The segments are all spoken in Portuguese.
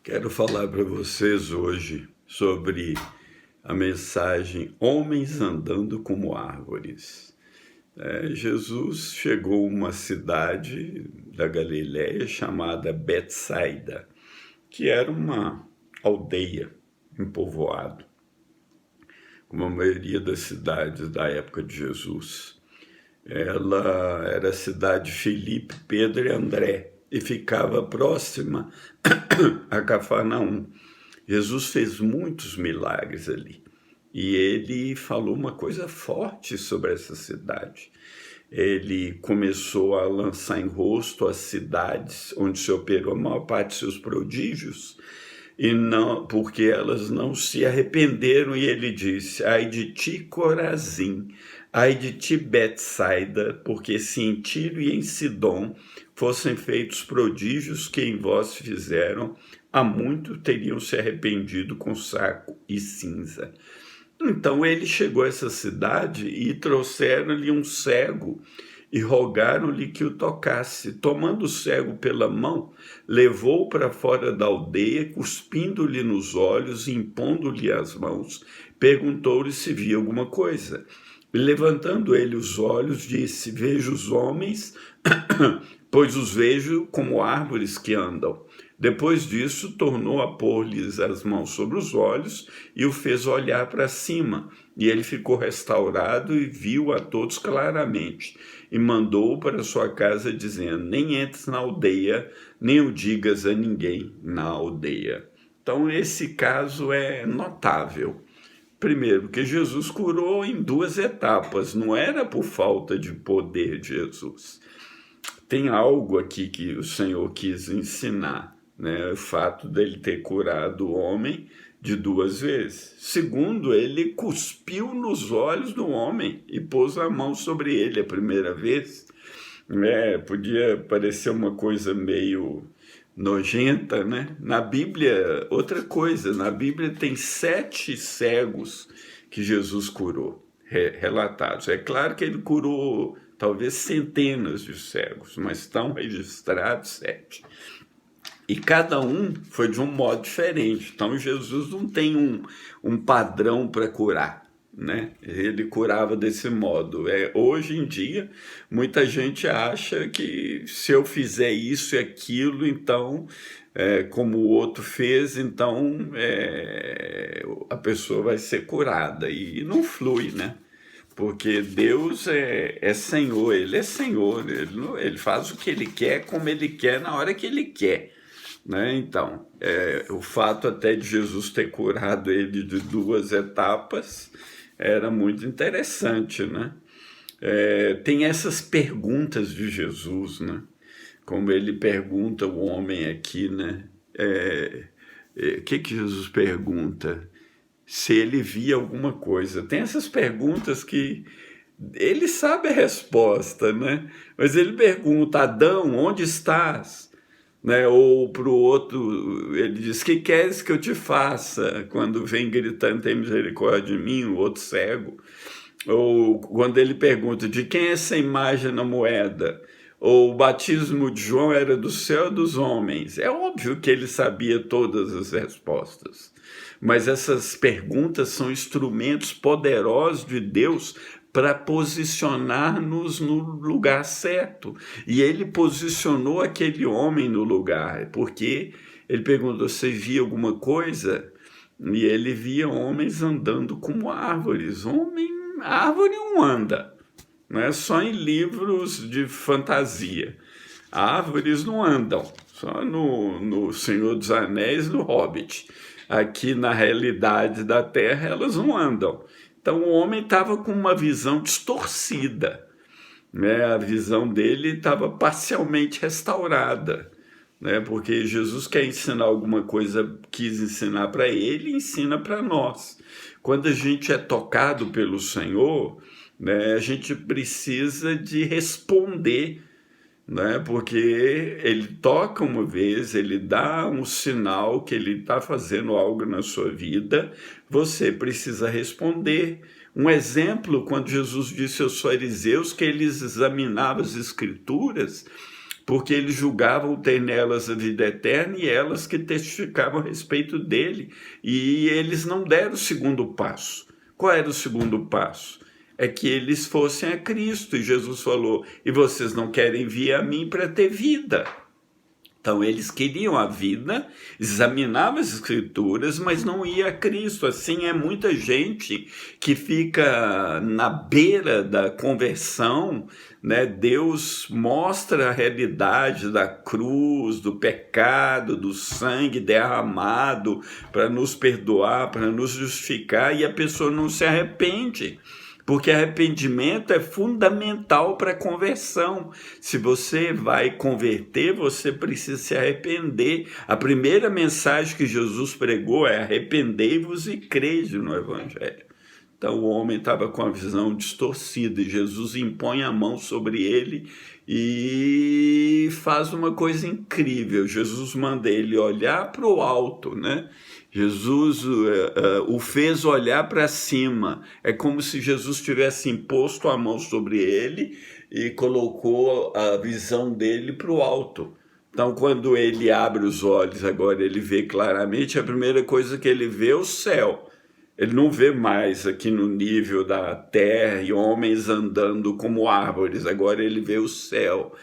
Quero falar para vocês hoje sobre a mensagem Homens andando como árvores. Jesus chegou a uma cidade da Galiléia chamada Betsaida, que era uma aldeia, um povoado, como a maioria das cidades da época de Jesus. Ela era a cidade de Filipe, Pedro e André, e ficava próxima a Cafarnaum. Jesus fez muitos milagres ali. E ele falou uma coisa forte sobre essa cidade. Ele começou a lançar em rosto as cidades onde se operou a maior parte dos seus prodígios, e não, porque elas não se arrependeram, e ele disse: ai de ti, Corazim, ai de ti, Betsaida, porque se em Tiro e em Sidom fossem feitos prodígios que em vós fizeram, há muito teriam se arrependido com saco e cinza. Então ele chegou a essa cidade e trouxeram-lhe um cego e rogaram-lhe que o tocasse. Tomando o cego pela mão, levou-o para fora da aldeia, cuspindo-lhe nos olhos e impondo-lhe as mãos, perguntou-lhe se via alguma coisa. E levantando ele os olhos, disse: vejo os homens, pois os vejo como árvores que andam. Depois disso, tornou a pôr-lhes as mãos sobre os olhos e o fez olhar para cima. E ele ficou restaurado e viu a todos claramente. E mandou-o para sua casa, dizendo: nem entres na aldeia, nem o digas a ninguém na aldeia. Então, esse caso é notável. Primeiro, que Jesus curou em duas etapas, não era por falta de poder de Jesus. Tem algo aqui que o Senhor quis ensinar, né? O fato dele ter curado o homem de duas vezes. Segundo, ele cuspiu nos olhos do homem e pôs a mão sobre ele a primeira vez. Podia parecer uma coisa meio nojenta, né? Na Bíblia, outra coisa, na Bíblia tem 7 cegos que Jesus curou, relatados. É claro que ele curou talvez centenas de cegos, mas estão registrados 7. E cada um foi de um modo diferente. Então Jesus não tem um padrão para curar, né? Ele curava desse modo. Hoje em dia, muita gente acha que se eu fizer isso e aquilo, então, como o outro fez, então a pessoa vai ser curada. E não flui, né? Porque Deus é Senhor, Ele é Senhor, ele faz o que Ele quer, como Ele quer, na hora que Ele quer. Né? Então, o fato até de Jesus ter curado ele de 2 etapas era muito interessante, né? Tem essas perguntas de Jesus, né? Como ele pergunta o homem aqui, né? Que Jesus pergunta? Se ele via alguma coisa. Tem essas perguntas que ele sabe a resposta, né? Mas ele pergunta: Adão, onde estás? Né? Ou para o outro, ele diz: que queres que eu te faça? Quando vem gritando: tem misericórdia de mim, o outro cego. Ou quando ele pergunta: de quem é essa imagem na moeda? Ou o batismo de João era do céu ou dos homens? É óbvio que ele sabia todas as respostas. Mas essas perguntas são instrumentos poderosos de Deus para posicionar-nos no lugar certo. E ele posicionou aquele homem no lugar, porque ele perguntou: você via alguma coisa? E ele via homens andando como árvores. Árvore não anda, não é só em livros de fantasia. Árvores não andam, só no Senhor dos Anéis, no Hobbit. Aqui na realidade da Terra elas não andam. Então o homem estava com uma visão distorcida, né? A visão dele estava parcialmente restaurada, né? Porque Jesus quer ensinar alguma coisa, quis ensinar para ele, ensina para nós. Quando a gente é tocado pelo Senhor, né, a gente precisa de responder, né? Porque ele toca uma vez, ele dá um sinal que ele está fazendo algo na sua vida, você precisa responder. Um exemplo, quando Jesus disse aos fariseus que eles examinavam as escrituras porque eles julgavam ter nelas a vida eterna e elas que testificavam a respeito dele. E eles não deram o segundo passo. Qual era o segundo passo? É que eles fossem a Cristo. E Jesus falou, e vocês não querem vir a mim para ter vida. Então, eles queriam a vida, examinavam as Escrituras, mas não ia a Cristo. Assim, é muita gente que fica na beira da conversão, né? Deus mostra a realidade da cruz, do pecado, do sangue derramado para nos perdoar, para nos justificar, e a pessoa não se arrepende. Porque arrependimento é fundamental para a conversão. Se você vai converter, você precisa se arrepender. A primeira mensagem que Jesus pregou é: arrependei-vos e crede no Evangelho. Então o homem estava com a visão distorcida e Jesus impõe a mão sobre ele e faz uma coisa incrível. Jesus manda ele olhar para o alto, né? Jesus o fez olhar para cima. É como se Jesus tivesse imposto a mão sobre ele e colocou a visão dele para o alto. Então, quando ele abre os olhos, agora ele vê claramente, a primeira coisa que ele vê é o céu. Ele não vê mais aqui no nível da terra e homens andando como árvores. Agora ele vê o céu.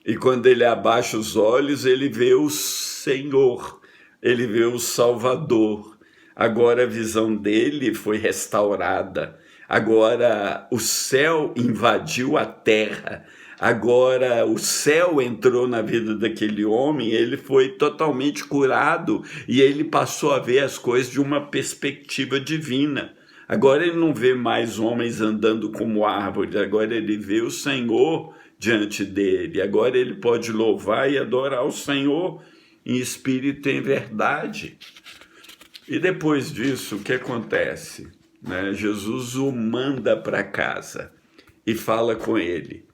E quando ele abaixa os olhos, ele vê o Senhor. Ele vê o Salvador. Agora a visão dele foi restaurada. Agora o céu invadiu a terra. Agora o céu entrou na vida daquele homem, ele foi totalmente curado e ele passou a ver as coisas de uma perspectiva divina. Agora ele não vê mais homens andando como árvores, agora ele vê o Senhor diante dele. Agora ele pode louvar e adorar o Senhor em espírito e em verdade. E depois disso, o que acontece? Né? Jesus o manda para casa e fala com ele: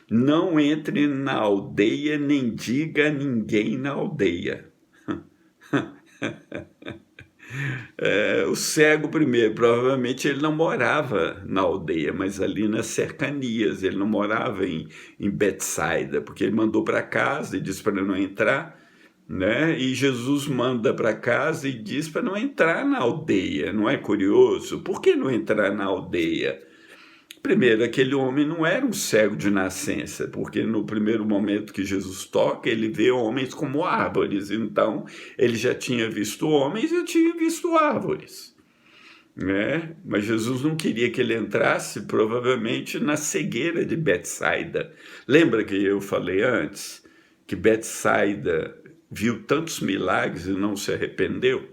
não entre na aldeia, nem diga a ninguém na aldeia. O cego primeiro, provavelmente ele não morava na aldeia, mas ali nas cercanias, ele não morava em Betsaida, porque ele mandou para casa e disse para não entrar, né? E Jesus manda para casa e diz para não entrar na aldeia. Não é curioso? Por que não entrar na aldeia? Primeiro, aquele homem não era um cego de nascença, porque no primeiro momento que Jesus toca, ele vê homens como árvores. Então, ele já tinha visto homens e já tinha visto árvores, né? Mas Jesus não queria que ele entrasse, provavelmente, na cegueira de Betsaida. Lembra que eu falei antes que Betsaida viu tantos milagres e não se arrependeu?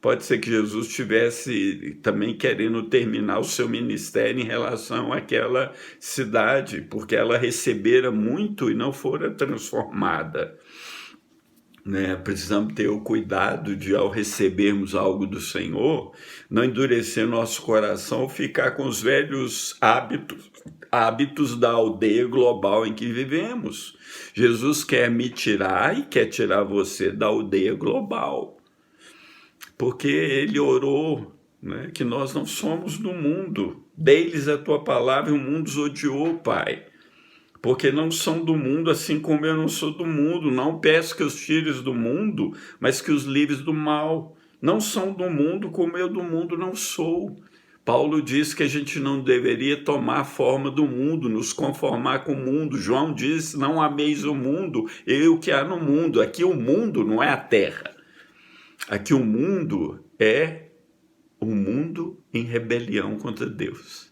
Pode ser que Jesus estivesse também querendo terminar o seu ministério em relação àquela cidade, porque ela recebera muito e não fora transformada. Né? Precisamos ter o cuidado de, ao recebermos algo do Senhor, não endurecer nosso coração ou ficar com os velhos hábitos da aldeia global em que vivemos. Jesus quer me tirar e quer tirar você da aldeia global. Porque ele orou, né, que nós não somos do mundo. Dei-lhes a tua palavra e o mundo os odiou, Pai. Porque não são do mundo, assim como eu não sou do mundo. Não peço que os tires do mundo, mas que os livres do mal. Não são do mundo, como eu do mundo não sou. Paulo diz que a gente não deveria tomar a forma do mundo, nos conformar com o mundo. João diz, não ameis o mundo, eu o que há no mundo. Aqui o mundo não é a terra. Aqui o mundo é o mundo em rebelião contra Deus.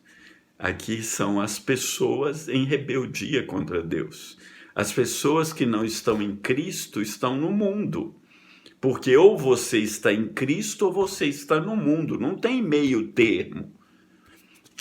Aqui são as pessoas em rebeldia contra Deus. As pessoas que não estão em Cristo estão no mundo. Porque ou você está em Cristo ou você está no mundo. Não tem meio termo.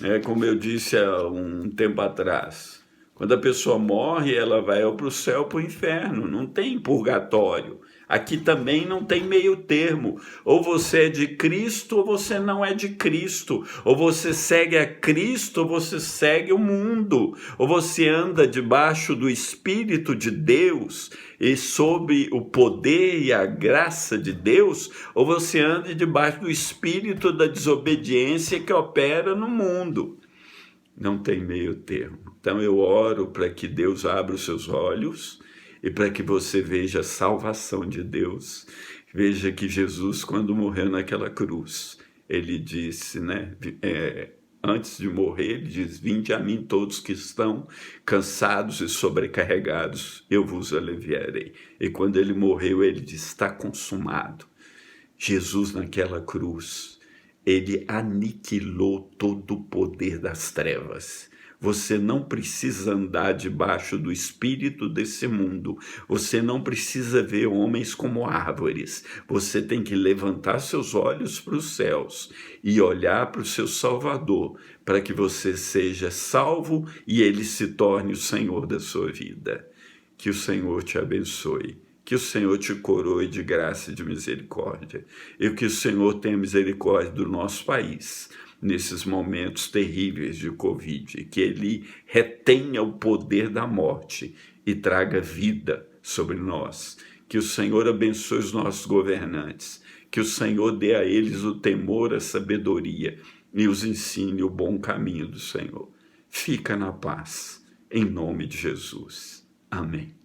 É como eu disse há um tempo atrás. Quando a pessoa morre, ela vai ou para o céu ou para o inferno. Não tem purgatório. Aqui também não tem meio termo. Ou você é de Cristo ou você não é de Cristo. Ou você segue a Cristo ou você segue o mundo. Ou você anda debaixo do Espírito de Deus e sob o poder e a graça de Deus. Ou você anda debaixo do espírito da desobediência que opera no mundo. Não tem meio termo. Então eu oro para que Deus abra os seus olhos e para que você veja a salvação de Deus. Veja que Jesus, quando morreu naquela cruz, ele disse, né, antes de morrer, ele diz: vinde a mim todos que estão cansados e sobrecarregados, eu vos aliviarei. E quando ele morreu, ele disse: está consumado. Jesus, naquela cruz, ele aniquilou todo o poder das trevas. Você não precisa andar debaixo do espírito desse mundo. Você não precisa ver homens como árvores. Você tem que levantar seus olhos para os céus e olhar para o seu Salvador, para que você seja salvo e ele se torne o Senhor da sua vida. Que o Senhor te abençoe. Que o Senhor te coroe de graça e de misericórdia. E que o Senhor tenha misericórdia do nosso país, nesses momentos terríveis de Covid. Que Ele retenha o poder da morte e traga vida sobre nós. Que o Senhor abençoe os nossos governantes. Que o Senhor dê a eles o temor, a sabedoria e os ensine o bom caminho do Senhor. Fica na paz, em nome de Jesus. Amém.